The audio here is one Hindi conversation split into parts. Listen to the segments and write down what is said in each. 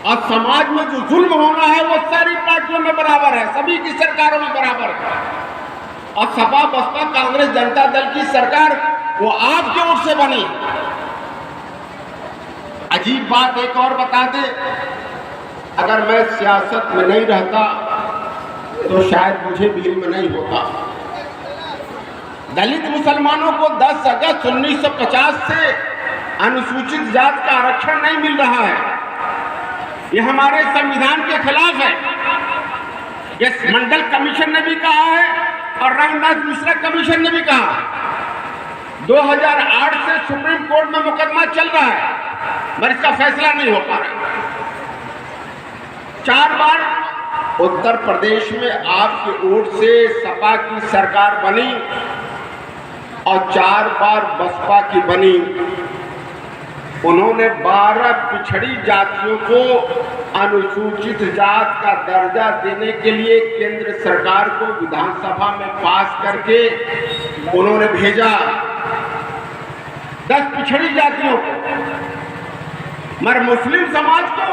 और समाज में जो जुल्म होना है वो सारी पार्टियों में बराबर है, सभी की सरकारों में बराबर है। और सपा बसपा कांग्रेस जनता दल की सरकार वो आपके ओर से बनी। अजीब बात एक और बता दे, अगर मैं सियासत में नहीं रहता तो शायद मुझे भी इल्म नहीं होता। दलित मुसलमानों को 10 अगस्त 1950 से अनुसूचित जात का आरक्षण नहीं मिल रहा है। यह हमारे संविधान के खिलाफ है। यह मंडल कमीशन ने भी कहा है और रंगनाथ मिश्रा कमीशन ने भी कहा। 2008 से सुप्रीम कोर्ट में मुकदमा चल रहा है मगर इसका फैसला नहीं हो पा रहा। 4 बार उत्तर प्रदेश में आपकी ओर से सपा की सरकार बनी और 4 बार बसपा की बनी। उन्होंने 12 पिछड़ी जातियों को अनुसूचित जात का दर्जा देने के लिए केंद्र सरकार को विधानसभा में पास करके उन्होंने भेजा 10 पिछड़ी जातियों को। मगर मुस्लिम समाज को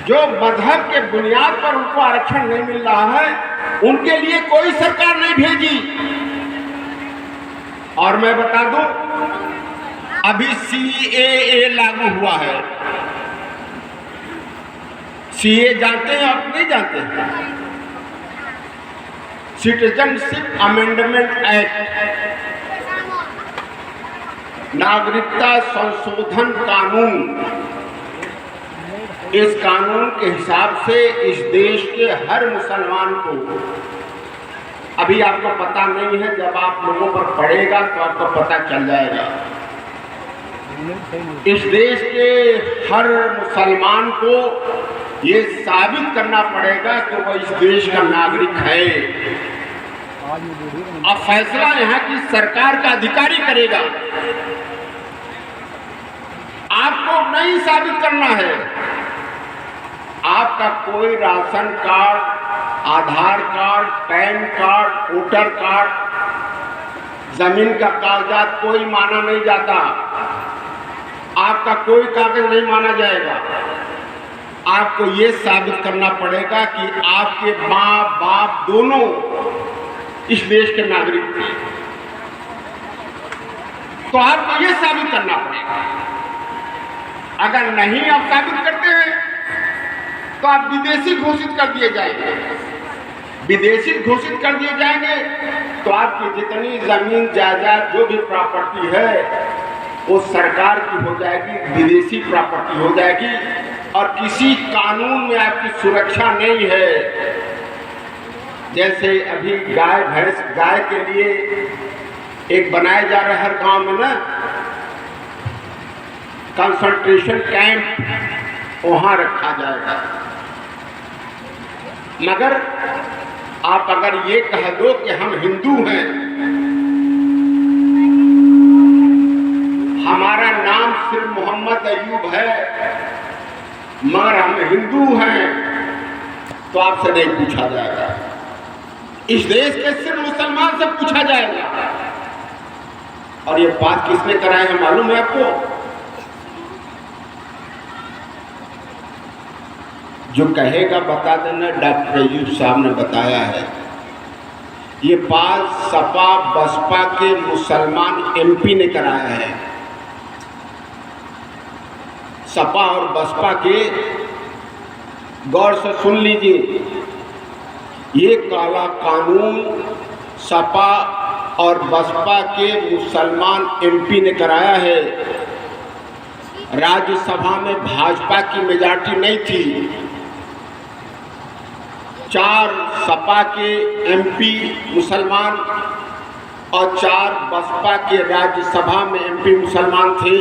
जो मजहब के बुनियाद पर उनको आरक्षण नहीं मिल रहा है, उनके लिए कोई सरकार नहीं भेजी। और मैं बता दूं, अभी CAA लागू हुआ है। CAA जानते हैं आप? नहीं जानते हैं? सिटीजनशिप अमेंडमेंट एक्ट, नागरिकता संशोधन कानून। इस कानून के हिसाब से इस देश के हर मुसलमान को, अभी आपको पता नहीं है, जब आप लोगों पर पड़ेगा तो आपको पता चल जाएगा। इस देश के हर मुसलमान को ये साबित करना पड़ेगा कि वह इस देश का नागरिक है। अब फैसला यहाँ की सरकार का अधिकारी करेगा। आपको नहीं साबित करना है। आपका कोई ration card, Aadhaar card, PAN card, voter card, जमीन का कागजात कोई माना नहीं जाता। आपका कोई कागज नहीं माना जाएगा। आपको ये साबित करना पड़ेगा कि आपके माँ बाप दोनों इस देश के नागरिक थे। तो आपको ये साबित करना पड़ेगा। अगर नहीं आप साबित करते हैं तो आप विदेशी घोषित कर दिए जाएंगे। विदेशी घोषित कर दिए जाएंगे तो आपकी जितनी जमीन जायदाद जो भी प्रॉपर्टी है वो सरकार की हो जाएगी, विदेशी प्रॉपर्टी हो जाएगी और किसी कानून में आपकी सुरक्षा नहीं है। जैसे अभी गाय भैंस, गाय के लिए एक बनाया जा रहा है हर गांव में ना, कंसंट्रेशन कैंप, वहां रखा जाएगा। मगर आप अगर ये कह दो कि हम हिंदू हैं, हमारा नाम सिर्फ मोहम्मद अयूब है मगर हम हिंदू हैं, तो आपसे नहीं पूछा जाएगा। इस देश के सिर्फ मुसलमान से पूछा जाएगा। और ये बात किसने कराई है मालूम है आपको? जो कहेगा बता देना, डॉक्टर अयूब साहब ने बताया है। ये बात सपा बसपा के मुसलमान MP ने कराया है। सपा और बसपा के, गौर से सुन लीजिए, ये काला कानून सपा और बसपा के मुसलमान MP ने कराया है। राज्यसभा में भाजपा की मेजॉरिटी नहीं थी। 4 सपा के MP मुसलमान और 4 बसपा के राज्यसभा में MP मुसलमान थे।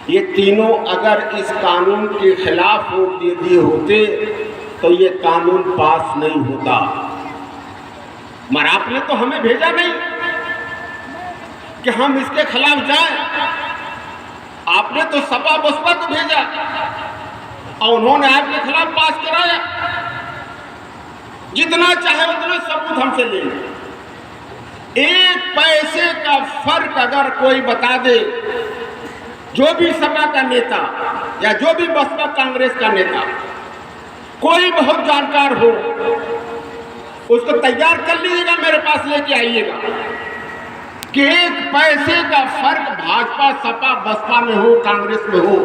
ये तीनों अगर इस कानून के खिलाफ वोट दे दिए होते तो ये कानून पास नहीं होता। मगर आपने तो हमें भेजा नहीं कि हम इसके खिलाफ जाएं। आपने तो सपा बसपा को भेजा और उन्होंने आपके खिलाफ पास कराया। जितना चाहे उतना सबूत हमसे ले लें। एक पैसे का फर्क अगर कोई बता दे जो भी सपा का नेता या जो भी बसपा कांग्रेस का नेता कोई बहुत जानकार हो, उसको तैयार कर लीजिएगा, मेरे पास लेके आइएगा कि एक पैसे का फर्क भाजपा सपा बसपा में हो, कांग्रेस में हो,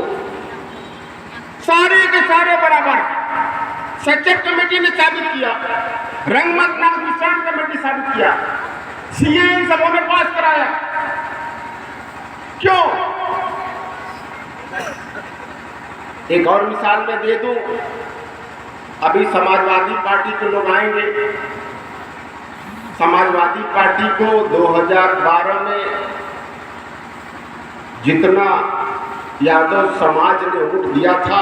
सारे के सारे बराबर। सचक कमेटी ने साबित किया, रंगमत नाम किसान कमेटी साबित किया, सीए इन सबों ने पास कराया। क्यों? एक और मिसाल मैं दे दूं, अभी समाजवादी पार्टी के लोग आएंगे। समाजवादी पार्टी को 2012 में जितना यादव समाज ने वोट दिया था,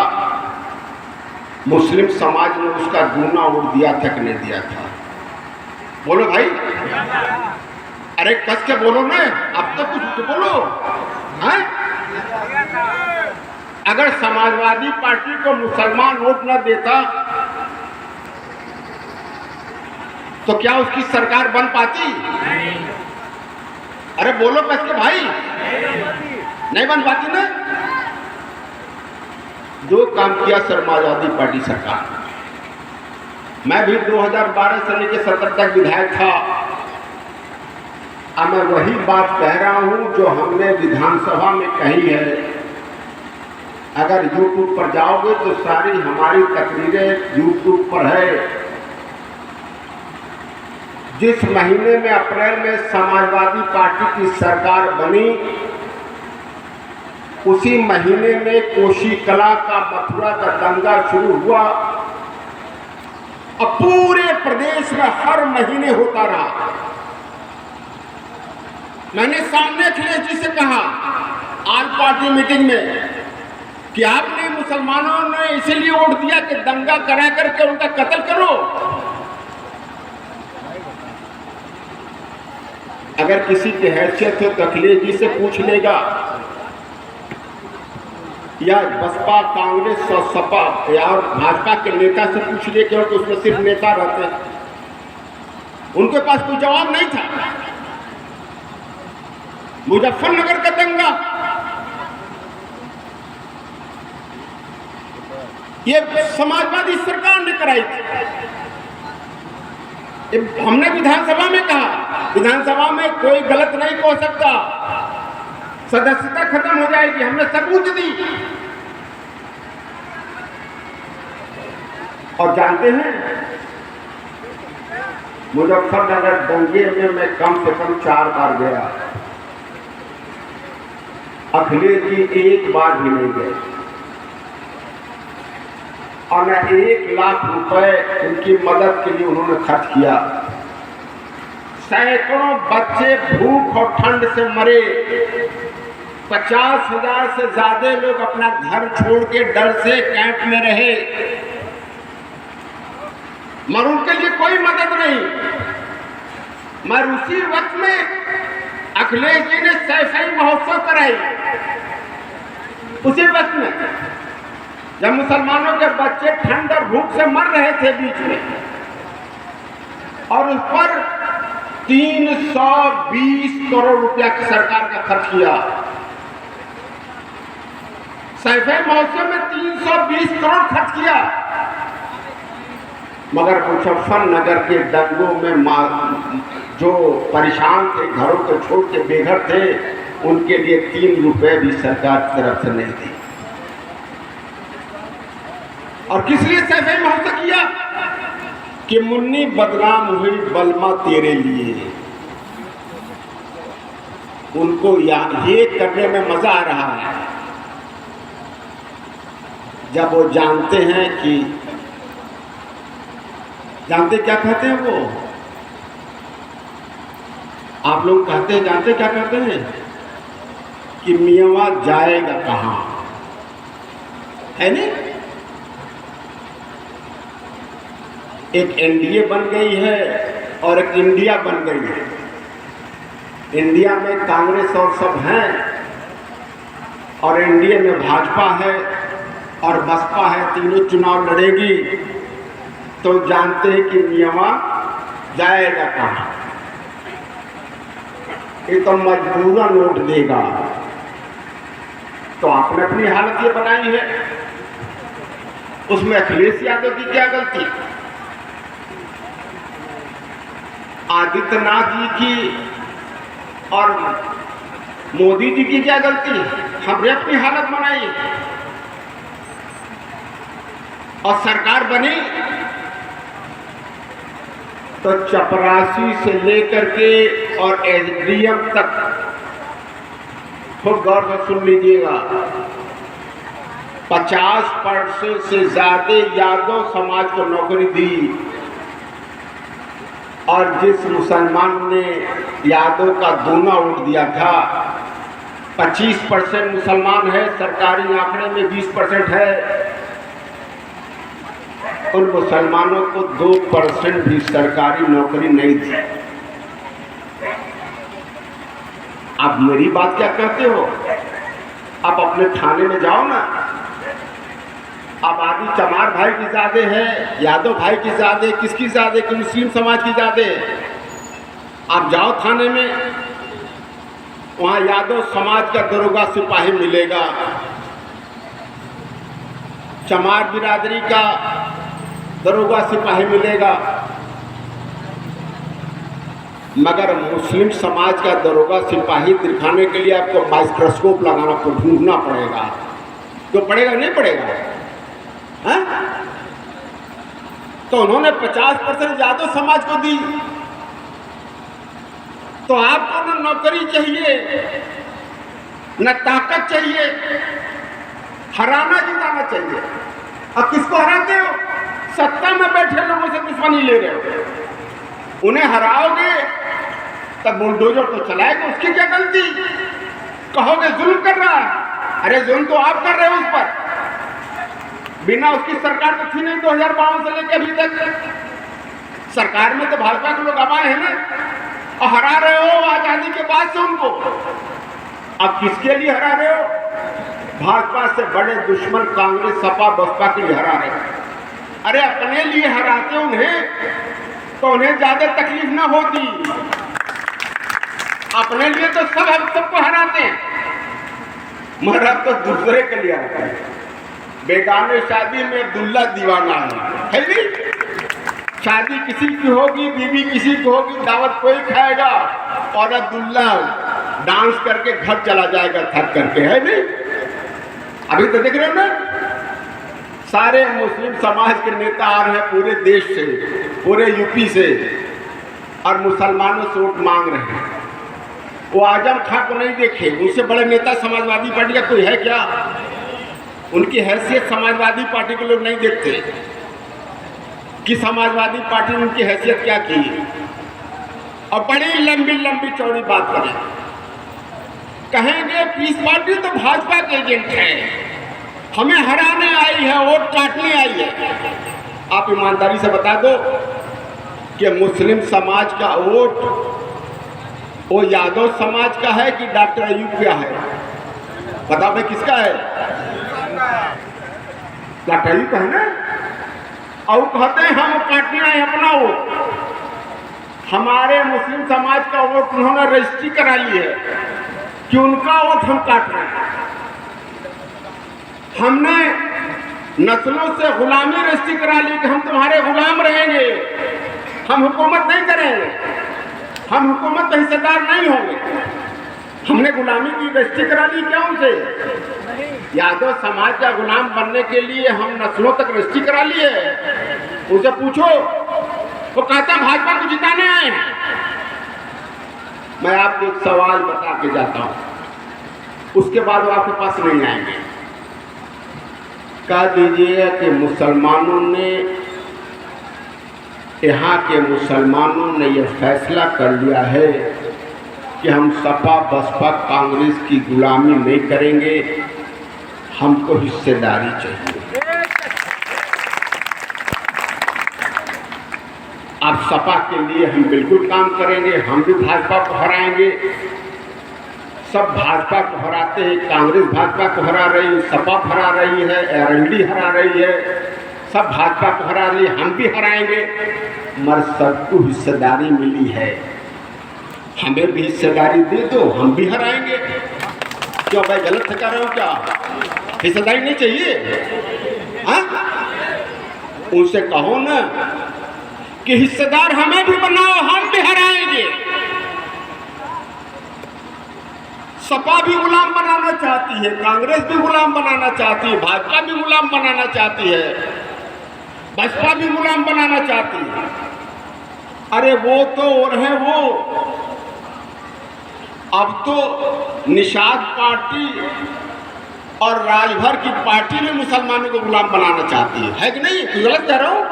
मुस्लिम समाज ने उसका दूना वोट दिया था कि नहीं दिया था? बोलो भाई, अरे कस के बोलो ना, अब तो कुछ तो बोलो है? अगर समाजवादी पार्टी को मुसलमान वोट न देता तो क्या उसकी सरकार बन पाती? अरे बोलो कस के भाई, नहीं बन पाती ना। दो काम किया समाजवादी पार्टी सरकार। मैं भी 2012 से लेकर 17 तक विधायक था। अब मैं वही बात कह रहा हूं जो हमने विधानसभा में कही है। अगर YouTube पर जाओगे तो सारी हमारी तकरीरें YouTube पर है। जिस महीने में अप्रैल में समाजवादी पार्टी की सरकार बनी, उसी महीने में कोशीकला का मथुरा का दंगा शुरू हुआ। अब पूरे प्रदेश में हर महीने होता रहा। मैंने सामने अखिलेश जी से कहा आल पार्टी मीटिंग में कि आपने मुसलमानों ने इसीलिए वोट दिया कि दंगा करा करके उनका कत्ल करो। अगर किसी की हैसियत हो तो अखिलेश जी से पूछ लेगा, या बसपा कांग्रेस और सपा या भाजपा के नेता से पूछ ले, क्योंकि उसमें सिर्फ नेता रहते हैं। उनके पास कोई जवाब नहीं था। मुजफ्फरनगर का दंगा, ये समाजवादी सरकार ने कराई थी। हमने विधानसभा में कहा, विधानसभा में कोई गलत नहीं कह सकता, सदस्यता खत्म हो जाएगी। हमने सबूत दी। और जानते हैं, मुजफ्फरनगर दंगे में मैं कम से कम 4 बार गया। अखिलेश जी एक बार भी नहीं गए। और मैं 1 लाख रुपए उनकी मदद के लिए उन्होंने खर्च किया। सैकड़ों बच्चे भूख और ठंड से मरे। 50,000 से ज्यादा लोग अपना घर छोड़ के डर से कैंप में रहे, मगर उनके लिए कोई मदद नहीं। मगर उसी वक्त में अखिलेश जी ने सैफई महोत्सव कराई। उसी वक्त में जब मुसलमानों के बच्चे ठंड और भूख से मर रहे थे बीच में, और उस पर 320 करोड़ रुपया की सरकार का खर्च किया। सैफई महोत्सव में 320 करोड़ खर्च किया। मगर मुजफ्फरनगर के दंगों में जो परेशान थे, घरों को छोड़ के बेघर थे, उनके लिए 3 रुपए भी सरकार की तरफ से नहीं दी। और किस लिए सैफई महोत्सव किया? कि मुन्नी बदनाम हुई बलमा तेरे लिए। उनको ये करने में मजा आ रहा है जब वो जानते हैं कि, जानते क्या कहते हैं वो, आप लोग कहते हैं, जानते क्या कहते हैं कि मियाँ जाएगा कहाँ, है नहीं? एक एनडीए बन गई है और एक इंडिया बन गई है। इंडिया में कांग्रेस और सब हैं, और एनडीए में भाजपा है और बसपा है। तीनों चुनाव लड़ेगी तो जानते हैं कि मियाँ जाएगा कहाँ। ये तो मजबूरन वोट देगा। तो आपने अपनी हालत ये बनाई है, उसमें अखिलेश यादव की क्या गलती, आदित्यनाथ जी की और मोदी जी की क्या गलती, हमने अपनी हालत बनाई और सरकार बनी तो चपरासी से लेकर के और एसडीएम तक खूब गौर से सुन लीजिएगा, 50% से ज्यादा यादव समाज को नौकरी दी। और जिस मुसलमान ने यादव का दूना वोट दिया था, 25% मुसलमान है, सरकारी आंकड़े में 20% है, उन मुसलमानों को 2% भी सरकारी नौकरी नहीं दी। आप मेरी बात क्या कहते हो? आप अपने थाने में जाओ ना, आबादी चमार भाई की ज्यादा है, यादव भाई की ज्यादा, किसकी ज्यादा कि मुस्लिम समाज की ज्यादा। आप जाओ थाने में, वहां यादव समाज का दरोगा सिपाही मिलेगा, चमार बिरादरी का दरोगा सिपाही मिलेगा, मगर मुस्लिम समाज का दरोगा सिपाही दिखाने के लिए आपको माइक्रोस्कोप लगाना ढूंढना पड़ेगा। तो पड़ेगा नहीं पड़ेगा? है? तो उन्होंने 50% यादव समाज को दी, तो आपको न नौकरी चाहिए न ताकत चाहिए, हराना जिताना चाहिए। अब किसको हराते हो? सत्ता में बैठे लोगों से दुश्मनी ले रहे हो, उन्हें हराओगे तब बुलडोजर तो चलाएगा, उसकी क्या गलती? कहोगे जुल्म कर रहा है, अरे जुल्म तो आप कर रहे हो उस पर, बिना उसकी सरकार तो थी नहीं 2052 से लेकर अभी तक। सरकार में तो भाजपा के लोग आए हैं ना, और हरा रहे हो आजादी के बाद से उनको। अब किसके लिए हरा रहे हो? भाजपा से बड़े दुश्मन कांग्रेस सपा बसपा के लिए हरा रहे हो। अरे अपने लिए हराते उन्हें तो उन्हें ज्यादा तकलीफ ना होती, अपने लिए तो सब हम सबको हराते हैं, मगर अब तो दूसरे के लिए हराते हैं। बेगाने शादी में अब्दुल्ला दीवाना है नहीं? शादी किसी की होगी, बीवी किसी की होगी, दावत कोई खाएगा और अब्दुल्ला डांस करके घर चला जाएगा थक करके, है नहीं? अभी तो देख रहे हो ना, सारे मुस्लिम समाज के नेता आ रहे हैं पूरे देश से, पूरे यूपी से, और मुसलमानों से वोट मांग रहे हैं। वो आजम खां को नहीं देखे, उनसे बड़े नेता समाजवादी पार्टी का कोई है क्या? उनकी हैसियत समाजवादी पार्टी के लोग नहीं देखते कि समाजवादी पार्टी ने उनकी हैसियत क्या की, और बड़ी लंबी लंबी चौड़ी बात करें, कहेंगे पीस पार्टी तो भाजपा के एजेंट है, हमें हराने आई है, वोट काटने आई है। आप ईमानदारी से बता दो कि मुस्लिम समाज का वोट वो यादव समाज का है कि डॉक्टर अयूब का है? बताओ भाई किसका है? डॉक्टर अयूब का है ना। और कहते हैं हम काटने आए अपना वोट। हमारे मुस्लिम समाज का वोट उन्होंने रजिस्ट्री करा ली है कि उनका वोट हम काट रहे हैं। हमने नस्लों से गुलामी रजिस्ट्री करा ली कि हम तुम्हारे गुलाम रहेंगे, हम हुकूमत नहीं करेंगे, हम हुकूमत का हिस्सेदार नहीं होंगे। हमने गुलामी की रजिस्ट्री करा ली क्या उनसे? यादव समाज का गुलाम बनने के लिए हम नस्लों तक रजिस्ट्री करा ली है। उनसे पूछो, वो कहते हैं भाजपा को जिताने आए हैं। मैं आपको एक सवाल बता के जाता हूं, उसके बाद वो आपके पास नहीं आएंगे। कह दीजिए कि मुसलमानों ने, यहाँ के मुसलमानों ने यह फैसला कर लिया है कि हम सपा बसपा कांग्रेस की गुलामी नहीं करेंगे, हमको हिस्सेदारी चाहिए। अब सपा के लिए हम बिल्कुल काम करेंगे, हम भी भाजपा को हराएंगे। सब भाजपा को हराते हैं, कांग्रेस भाजपा को हरा रही है, सपा हरा रही है, आरएलडी हरा रही है, सब भाजपा को हरा रही है, हम भी हराएंगे। मगर सबको हिस्सेदारी मिली है, हमें भी हिस्सेदारी दे दो, हम भी हराएंगे। क्यों भाई, गलत से कह रहे हो क्या? हिस्सेदारी नहीं चाहिए? हाँ, उनसे कहो ना कि हिस्सेदार हमें भी बनाओ, हम भी हराएंगे। सपा भी गुलाम बनाना चाहती है, कांग्रेस भी गुलाम बनाना चाहती है, भाजपा भी गुलाम बनाना चाहती है, बसपा भी गुलाम बनाना चाहती है। अरे वो तो और है वो, अब तो निषाद पार्टी और राजभर की पार्टी भी मुसलमानों को गुलाम बनाना चाहती है कि नहीं? गलत कह रहा हूं?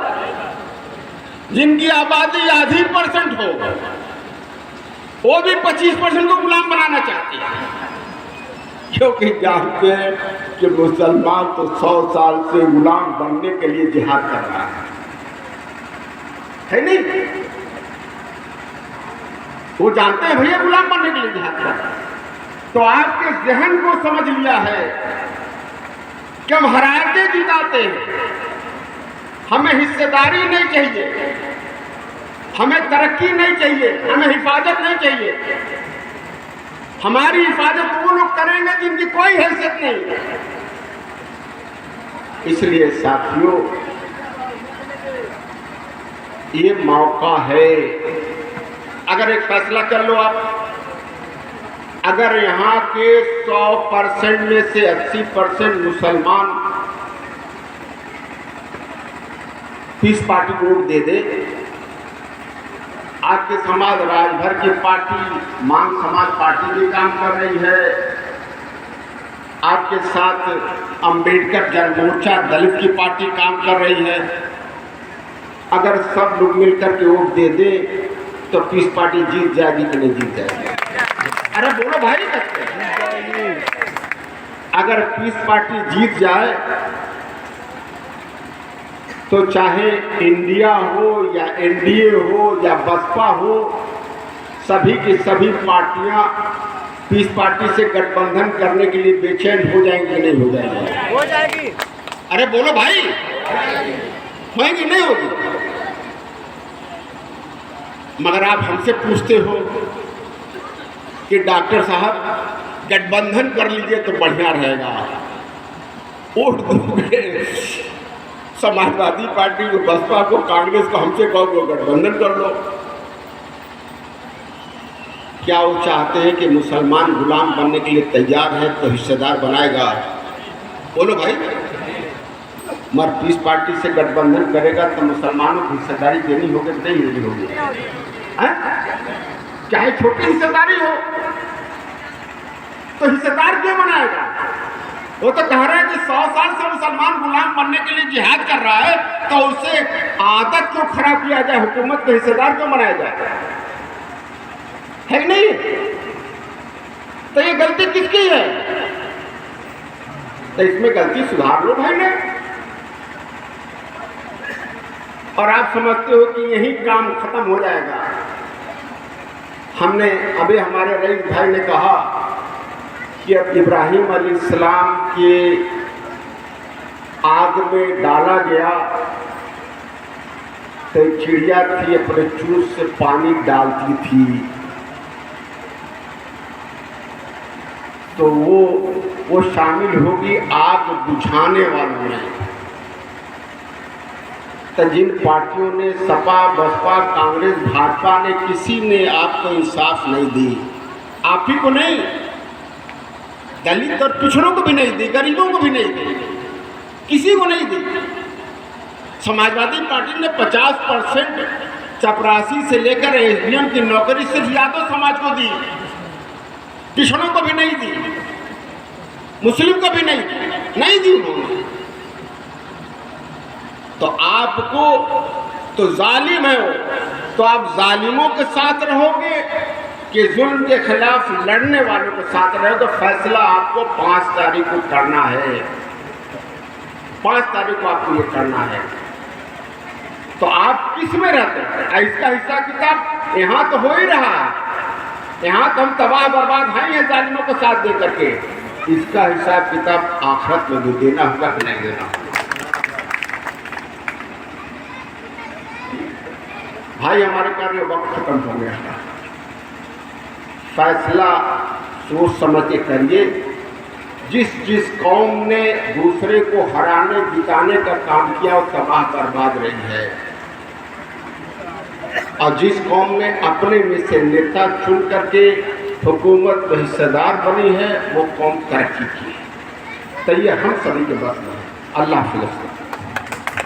जिनकी आबादी आधी % हो, वो भी 25% को गुलाम बनाना चाहती है, क्योंकि जानते हैं कि मुसलमान तो 100 साल से गुलाम बनने के लिए जिहाद कर रहा है नहीं? वो जानते हैं भैया गुलाम बनने के लिए जिहाद कर रहा है। तो आपके जहन को समझ लिया है कि हम हराते जिताते हैं, हमें हिस्सेदारी नहीं चाहिए, हमें तरक्की नहीं चाहिए, हमें हिफाजत नहीं चाहिए। हमारी हिफाजत वो लोग करेंगे जिनकी कोई हैसियत नहीं। इसलिए साथियों, ये मौका है, अगर एक फैसला कर लो आप, अगर यहाँ के 100% में से 80% मुसलमान पीस पार्टी को वोट दे दे, आपके समाज राजभर की पार्टी मान समाज पार्टी भी काम कर रही है, आपके साथ अंबेडकर जन मोर्चा दलित की पार्टी काम कर रही है। अगर सब लोग मिलकर के वोट दे दे तो पीस पार्टी जीत जाएगी कि नहीं जीत जाएगी? अरे बोलो भाई, अगर पीस पार्टी जीत जाए तो चाहे इंडिया हो या एनडीए हो या बसपा हो, सभी की सभी पार्टियां पीस पार्टी से गठबंधन करने के लिए बेचैन हो जाएंगी, नहीं हो जाएंगी? हो जाएगी। अरे बोलो भाई, होगी नहीं होगी? मगर आप हमसे पूछते हो कि डॉक्टर साहब गठबंधन कर लीजिए तो बढ़िया रहेगा, वोट दोगे समाजवादी पार्टी को, बसपा को, कांग्रेस को, हमसे कहो गठबंधन कर लो। क्या वो चाहते हैं कि मुसलमान गुलाम बनने के लिए तैयार है तो हिस्सेदार बनाएगा? बोलो भाई, मगर पीस पार्टी से गठबंधन करेगा तो मुसलमानों को हिस्सेदारी देनी होगी, नहीं देनी होगी? चाहे छोटी हिस्सेदारी हो तो हिस्सेदार क्यों बनाएगा? वो तो कह रहा है कि 100 साल से मुसलमान गुलाम बनने के लिए जिहाद कर रहा है, तो उसे आदत क्यों खराब किया जाए, हुकूमत को हिस्सेदार क्यों बनाया जाए? है कि नहीं? तो ये गलती किसकी है? तो इसमें गलती सुधार लो भाई ने। और आप समझते हो कि यही काम खत्म हो जाएगा? हमने अभी हमारे रईस भाई ने कहा कि अब इब्राहिम अलैहिस्सलाम के आग में डाला गया तो चिड़िया थी, अपने चूंच से पानी डालती थी, तो वो शामिल होगी आग बुझाने वालों में। तो जिन पार्टियों ने, सपा, बसपा, कांग्रेस, भाजपा ने, किसी ने आपको इंसाफ नहीं दी, आप ही को नहीं, दलित और पिछड़ों को भी नहीं दी, गरीबों को भी नहीं दी, किसी को नहीं दी। समाजवादी पार्टी ने 50% चपरासी से लेकर एसडीएम की नौकरी सिर्फ यादव समाज को दी, पिछड़ों को भी नहीं दी, मुस्लिम को भी नहीं दी उन्होंने। तो आपको तो जालिम है वो, तो आप जालिमों के साथ रहोगे कि जुल्म के खिलाफ लड़ने वालों के साथ रहे? तो फैसला आपको 5 तारीख को करना है, 5 तारीख को आपको ये करना है। तो आप किस में रहते हैं? इसका हिसाब किताब यहाँ तो हो ही रहा है, यहाँ तो हम तबाह बर्बाद हैं जालिमों को साथ दे करके। इसका हिसाब किताब आखिरत में भी देना होगा कि नहीं देना होगा? भाई हमारे कार्य वक्त खत्म हो गया, फैसला सोच समझ के करिए। जिस जिस कौम ने दूसरे को हराने जिताने का काम किया वो तबाह बर्बाद रही है, और जिस कौम ने अपने में से नेता चुन करके हुकूमत में हिस्सेदार बनी है वो कौम तरक्की की है। तो ये हम सभी के बस में है। अल्लाह हाफ़िज़।